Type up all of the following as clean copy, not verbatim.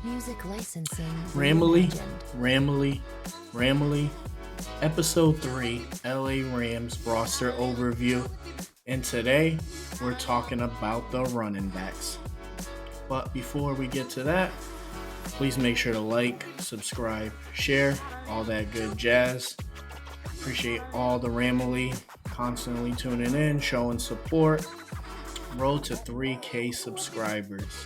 Music licensing Ramily, reimagined. Ramily, Episode 3, LA Rams roster overview. And today, we're talking about the running backs. But before we get to that, please make sure to like, subscribe, share, all that good jazz. Appreciate all the Ramily constantly tuning in, showing support. Road to 3K subscribers.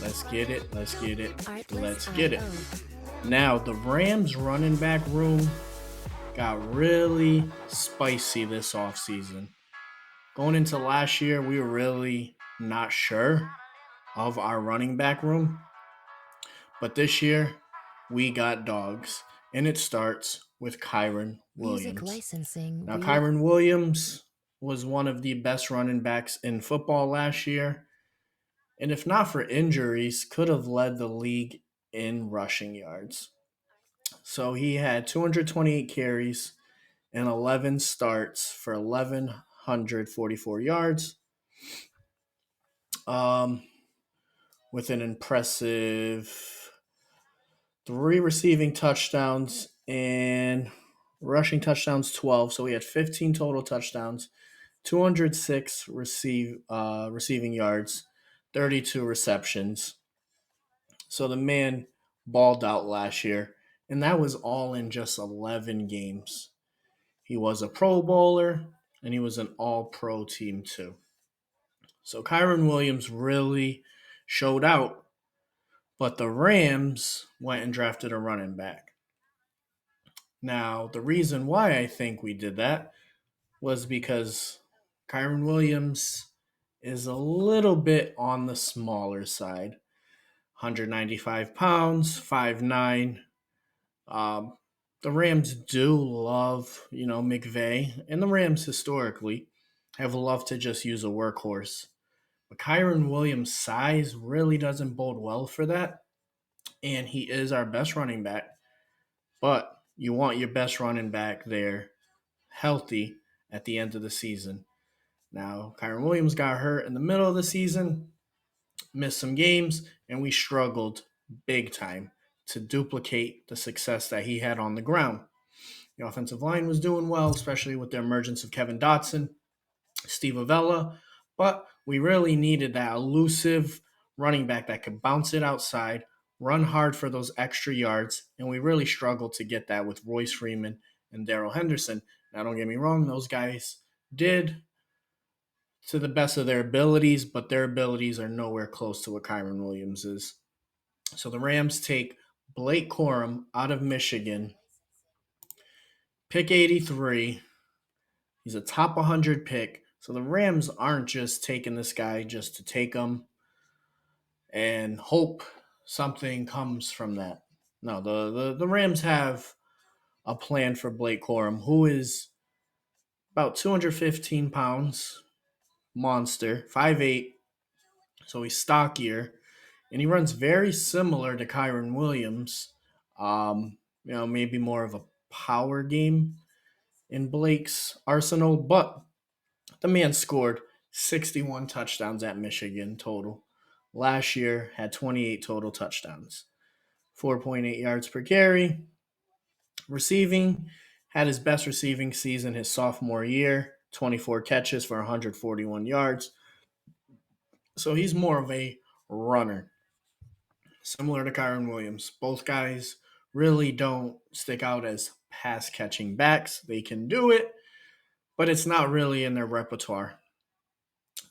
Let's get it, let's get it, let's get it. Now, the Rams running back room got really spicy this offseason. Going into last year, we were really not sure of our running back room. But this year, we got dogs. And it starts with Kyren Music Williams. licensing Now, Kyren Williams was one of the best running backs in football last year. And if not for injuries, could have led the league in rushing yards. So he had 228 carries and 11 starts for 1,144 yards, um, with an impressive 3 receiving touchdowns and rushing touchdowns 12. So he had 15 total touchdowns, 206 receiving yards, 32 receptions. So the man balled out last year, and that was all in just 11 games. He was a Pro Bowler, and he was an All Pro team too. So Kyren Williams really showed out, but the Rams went and drafted a running back. Now, the reason why I think we did that was because Kyren Williams is a little bit on the smaller side. 195 pounds, 5'9". Um, the Rams do love, McVay, and the Rams historically have loved to just use a workhorse. But Kyren Williams' size really doesn't bode well for that, and he is our best running back. But you want your best running back there healthy at the end of the season. Now, Kyren Williams got hurt in the middle of the season, missed some games, and we struggled big time to duplicate the success that he had on the ground. The offensive line was doing well, especially with the emergence of Kevin Dotson, Steve Avella, but we really needed that elusive running back that could bounce it outside, run hard for those extra yards, and we really struggled to get that with Royce Freeman and Darrell Henderson. Now, don't get me wrong, those guys did to the best of their abilities, but their abilities are nowhere close to what Kyren Williams is. So the Rams take Blake Corum out of Michigan, pick 83. He's a top 100 pick. So the Rams aren't just taking this guy just to take him and hope something comes from that. No, the Rams have a plan for Blake Corum, who is about 215 pounds, monster, 5'8", so he's stockier, and he runs very similar to Kyren Williams. Maybe more of a power game in Blake's arsenal, but the man scored 61 touchdowns at Michigan total. Last year had 28 total touchdowns, 4.8 yards per carry. Receiving, had his best receiving season his sophomore year, 24 catches for 141 yards. So he's more of a runner, similar to Kyren Williams. Both guys really don't stick out as pass catching backs. They can do it, but it's not really in their repertoire.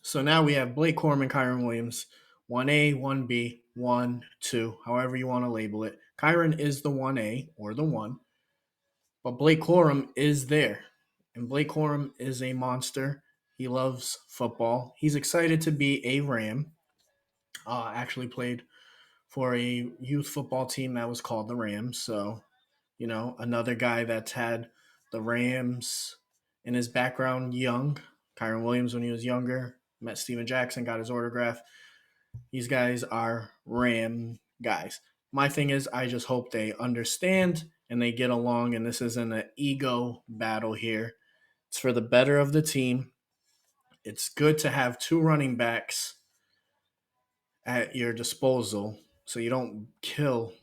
So now we have Blake Corum and Kyren Williams, 1A, 1B, 1, 2, however you want to label it. Kyren is the 1A or the 1, but Blake Corum is there. And Blake Corum is a monster. He loves football. He's excited to be a Ram. Actually played for a youth football team that was called the Rams. So, another guy that's had the Rams in his background young. Kyren Williams when he was younger. Met Steven Jackson, got his autograph. These guys are Ram guys. My thing is, I just hope they understand and they get along, and this isn't an ego battle here. It's for the better of the team. It's good to have two running backs at your disposal so you don't kill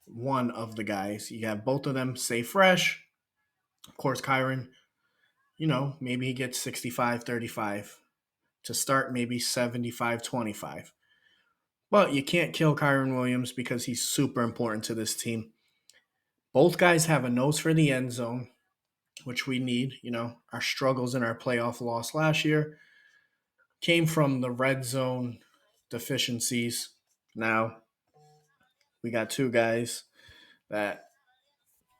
one of the guys. You have both of them stay fresh. Of course, Kyren, maybe he gets 65-35 to start, maybe 75-25. But you can't kill Kyren Williams because he's super important to this team. Both guys have a nose for the end zone, which we need. Our struggles in our playoff loss last year came from the red zone deficiencies. Now we got two guys that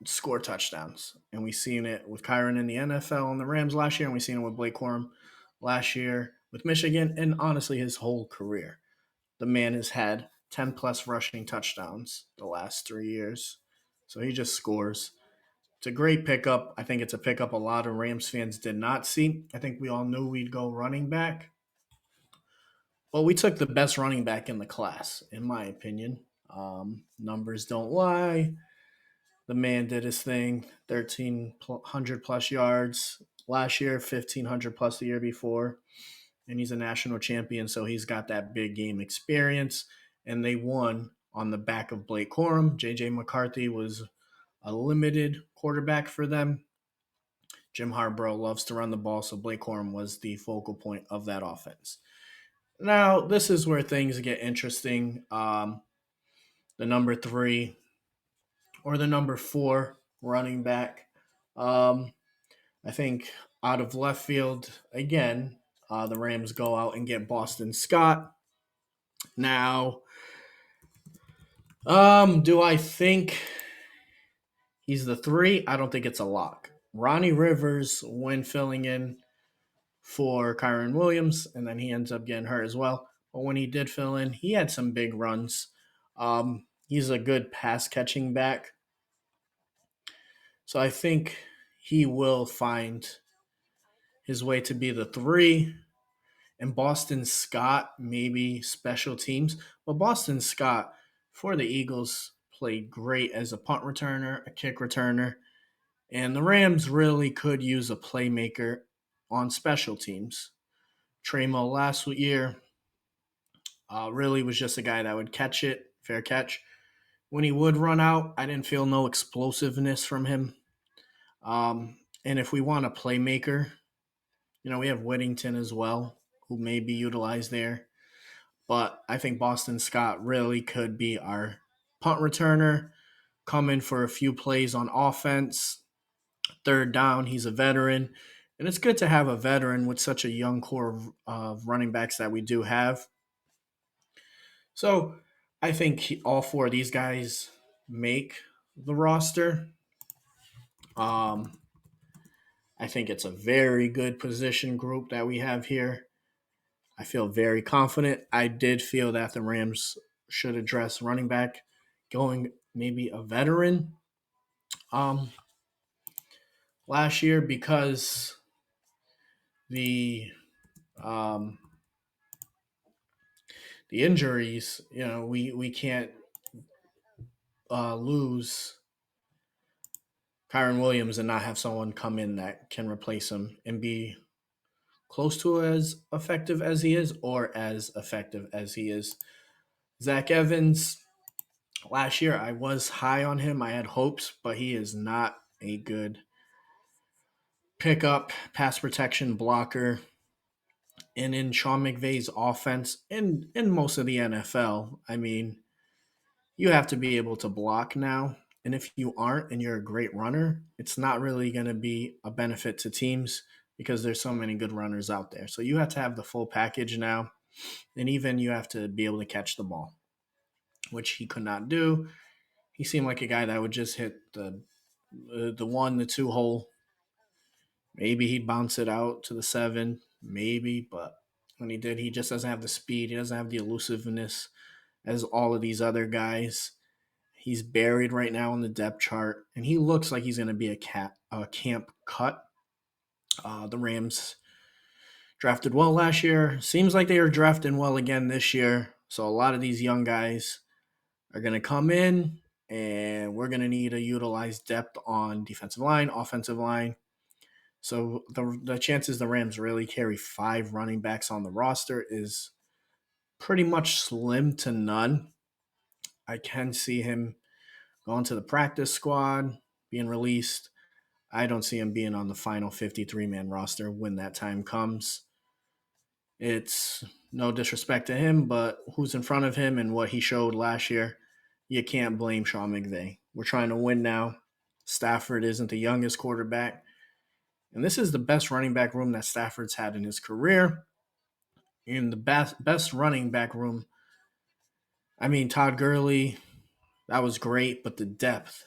score touchdowns, and we've seen it with Kyren in the NFL and the Rams last year, and we've seen it with Blake Corum last year with Michigan, and honestly his whole career. The man has had 10 plus rushing touchdowns the last 3 years, so he just scores. It's a great pickup. I think it's a pickup a lot of Rams fans did not see. I think we all knew we'd go running back. Well, we took the best running back in the class, in my opinion. Numbers don't lie. The man did his thing, 1,300 plus yards last year, 1,500 plus the year before. And he's a national champion, so he's got that big game experience. And they won on the back of Blake Corum. J.J. McCarthy was a limited quarterback for them. Jim Harbaugh loves to run the ball, so Blake Corum was the focal point of that offense. Now, this is where things get interesting. The number 3 or the number 4 running back. I think out of left field, again, the Rams go out and get Boston Scott. Now, do I think he's the 3? I don't think it's a lock. Ronnie Rivers, when filling in for Kyren Williams, and then he ends up getting hurt as well. But when he did fill in, he had some big runs. He's a good pass catching back. So I think he will find his way to be the 3. And Boston Scott, maybe special teams. But Boston Scott, for the Eagles, played great as a punt returner, a kick returner. And the Rams really could use a playmaker on special teams. Tremo last year really was just a guy that would catch it, fair catch. When he would run out, I didn't feel no explosiveness from him. And if we want a playmaker, we have Whittington as well, who may be utilized there. But I think Boston Scott really could be our punt returner, come in for a few plays on offense. Third down, he's a veteran. And it's good to have a veteran with such a young core of running backs that we do have. So I think all 4 of these guys make the roster. I think it's a very good position group that we have here. I feel very confident. I did feel that the Rams should address running back, going maybe a veteran last year because um, the injuries. We can't lose Kyren Williams and not have someone come in that can replace him and be close to as effective as he is or as effective as he is. Zach Evans, last year I was high on him. I had hopes, but he is not a good pickup, pass protection blocker. And in Sean McVay's offense, and in most of the NFL, I mean, you have to be able to block now. And if you aren't and you're a great runner, it's not really going to be a benefit to teams because there's so many good runners out there. So you have to have the full package now. And even you have to be able to catch the ball, which he could not do. He seemed like a guy that would just hit the 1, the 2 hole. Maybe he'd bounce it out to the 7, maybe. But when he did, he just doesn't have the speed. He doesn't have the elusiveness as all of these other guys. He's buried right now in the depth chart, and he looks like he's going to be a camp cut. The Rams drafted well last year. Seems like they are drafting well again this year. So a lot of these young guys are going to come in, and we're going to need to utilize depth on defensive line, offensive line. So the chances the Rams really carry 5 running backs on the roster is pretty much slim to none. I can see him going to the practice squad, being released. I don't see him being on the final 53-man roster when that time comes. It's no disrespect to him, but who's in front of him and what he showed last year, you can't blame Sean McVay. We're trying to win now. Stafford isn't the youngest quarterback. And this is the best running back room that Stafford's had in his career. In the best running back room, I mean, Todd Gurley, that was great, but the depth.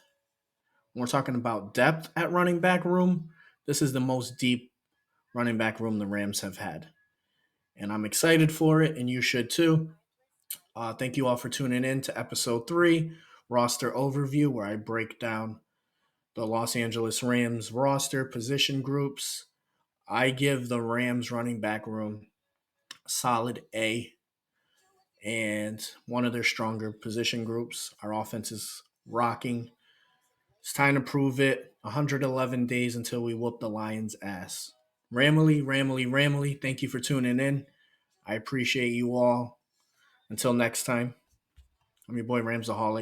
When we're talking about depth at running back room, this is the most deep running back room the Rams have had. And I'm excited for it, and you should too. Thank you all for tuning in to episode 3, roster overview, where I break down the Los Angeles Rams roster position groups. I give the Rams running back room a solid A, and one of their stronger position groups. Our offense is rocking. It's time to prove it. 111 days until we whoop the Lions' ass. Ramily, thank you for tuning in. I appreciate you all. Until next time, I'm your boy Ramsaholic.